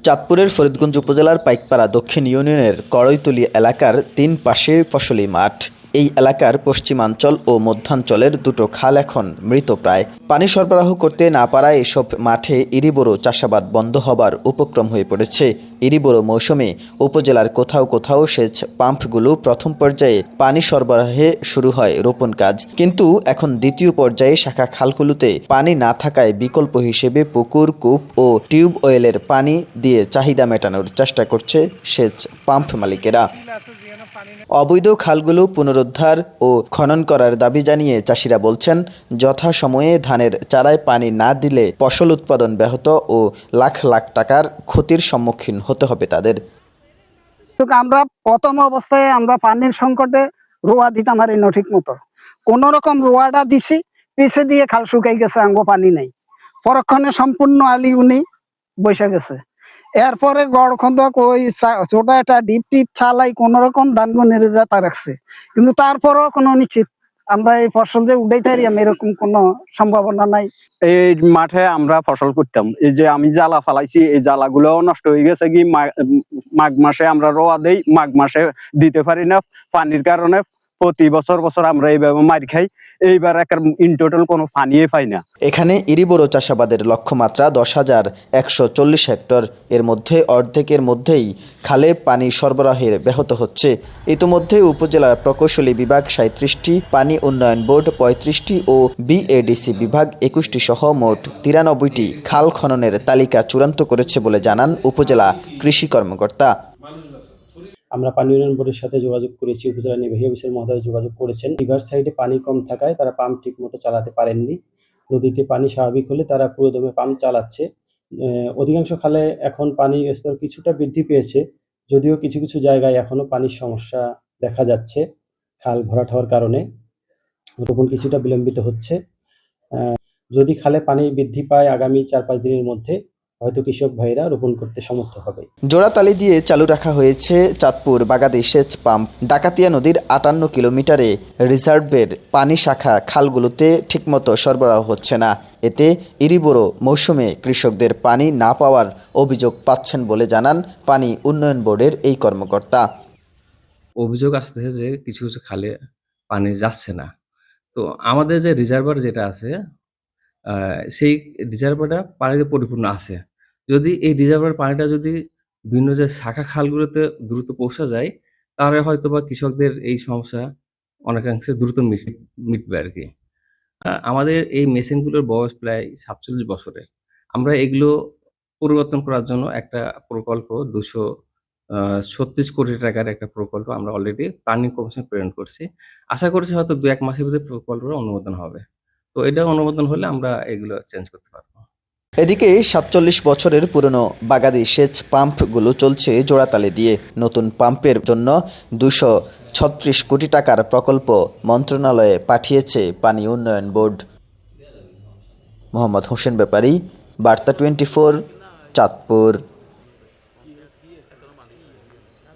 চাঁদপুরের ফরিদগঞ্জ উপজেলার পাইকপাড়া দক্ষিণ ইউনিয়নের কড়ইতলী এলাকার ৩ পাশে ফসলি মাঠ। এই এলাকার পশ্চিমাঞ্চল ও মধ্যাঞ্চলের দুটো খাল এখন মৃতপ্রায়। পানি সরবরাহ করতে না পারায় এসব মাঠে ইরিবোরো চাষাবাদ বন্ধ হবার উপক্রম হয়ে পড়েছে। ইরিবোরো মৌসুমে উপজেলার কোথাও কোথাও সেচ পাম্পগুলো প্রথম পর্যায়ে পানি সরবরাহে শুরু হয় রোপণ কাজ, কিন্তু এখন দ্বিতীয় পর্যায়ে শাখা খালগুলোতে পানি না থাকায় বিকল্প হিসেবে পুকুর, কূপ ও টিউবওয়েলের পানি দিয়ে চাহিদা মেটানোর চেষ্টা করছে সেচ পাম্প মালিকেরা। অবৈধ খালগুলো পুনরুদ্ধার ও খনন করার দাবি জানিয়ে চাষিরা বলছেন, যথাসময়ে ধানের চারায় পানি না দিলে ফসল উৎপাদন ব্যাহত ও লাখ লাখ টাকার ক্ষতির সম্মুখীন হতে হবে তাদের। আমরা প্রথম অবস্থায় আমরা পানির সংকটে রোয়া দিতাম পারি না ঠিক মতো, কোন রকম রোয়াটা দিছি, পিছে দিয়ে খাল শুকাই গেছে, আঙ্গো পানি নাই। পরক্ষণে সম্পূর্ণ আলি উনি বসে গেছে। এরপরে গড় খন্দক ওই ছোট একটা ডিপ টিপ চালাই কোন রকম ধানগো নেড়ে যা তা রাখছে, কিন্তু তারপরও কোনো নিশ্চিত আমরা এই ফসল যে উঠাইতে পারি এরকম কোনো সম্ভাবনা নাই। এই মাঠে আমরা ফসল করতাম, এই যে আমি জ্বালা ফালাইছি, এই জ্বালাগুলো নষ্ট হয়ে গেছে কি মাঘ মাসে আমরা রোয়া দেই, মাঘ মাসে দিতে পারি না পানির কারণে। প্রতি বছর আমরা এইভাবে মার খাই, এইবার একটা ইন টোটাল কোনো পানিই পাই না। এখানে ইরিবোরো চাষাবাদের লক্ষ্যমাত্রা 10,140 হেক্টর। এর মধ্যে অর্ধেকের মধ্যেই খালে পানি সরবরাহের ব্যাহত হচ্ছে। ইতোমধ্যে উপজেলার প্রকৌশলী বিভাগ 37টি, পানি উন্নয়ন বোর্ড 35টি ও বিএডিসি বিভাগ 21টি সহ মোট 93টি খাল খননের তালিকা চূড়ান্ত করেছে বলে জানান উপজেলা কৃষি কর্মকর্তা। আমরা পানি উন্নয়ন বোর্ডের সাথে যোগাযোগ করেছি, উপজেলা নির্বাহী অফিসার মহোদয় যোগাযোগ করেছেন। রিভার সাইডে পানি কম থাকায় তারা পাম্প ঠিক মতো চালাতে পারেননি। নদীতে পানি স্বাভাবিক হলে তারা পুরোদমে পাম্প চালাচ্ছে। অধিকাংশ খালে এখন পানির স্তর কিছুটা বৃদ্ধি পেয়েছে, যদিও কিছু কিছু জায়গায় এখনো পানির সমস্যা দেখা যাচ্ছে। খাল ভরাট হওয়ার কারণে রোপণ কিছুটা বিলম্বিত হচ্ছে। যদি খালে পানি বৃদ্ধি পায় আগামী 4-5 দিনের মধ্যে হয়তো কৃষক ভাইরা রোপণ করতে সমর্থ হবে। জোড়াতালি দিয়ে চালু রাখা হয়েছে চাঁদপুর বাগাদি সেচ পাম্প। ডাকাতিয়া নদীর 58 কিলোমিটারে রিজার্ভের পানি শাখা খালগুলোতে ঠিকমতো সরবরাহ হচ্ছে না। এতে ইরিবোরো মৌসুমে কৃষকদের পানি না পাওয়ার অভিযোগ পাচ্ছেন বলে জানান পানি উন্নয়ন বোর্ডের এই কর্মকর্তা। অভিযোগ আসতেছে যে কিছু কিছু খালে পানি যাচ্ছে না। তো আমাদের যে রিজার্ভার যেটা আছে, সেই রিজার্ভারটা পানিতে পরিপূর্ণ আছে। যদি এই রিজার্ভার পানিটা যদি ভিন্ন যে শাখা খালগুলোতে দ্রুত পৌঁছা যায়, তাহলে হয়তোবা কৃষকদের এই সমস্যা অনেকাংশে দ্রুত মিটবে আর কি। আমাদের এই মেশিনগুলোর বয়স প্রায় 47 বছরের। আমরা এগুলো পরিবর্তন করার জন্য একটা প্রকল্প 236 কোটি টাকার একটা প্রকল্প আমরা অলরেডি প্ল্যানিং কমিশন প্রেরণ করছি। আশা করছি হয়তো 2-1 মাসের ভিতরে প্রকল্পের অনুমোদন হবে। তো এটা অনুমোদন হলে আমরা এগুলো চেঞ্জ করতে পারবো। এদিকে 47 বছরের পুরনো বাগাদি সেচ পাম্পগুলো চলছে জোড়াতালি দিয়ে। নতুন পাম্পের জন্য 236 কোটি টাকার প্রকল্প মন্ত্রণালয়ে পাঠিয়েছে পানি উন্নয়ন বোর্ড। মোহাম্মদ হোসেন ব্যাপারী, বার্তা 24, চাঁদপুর।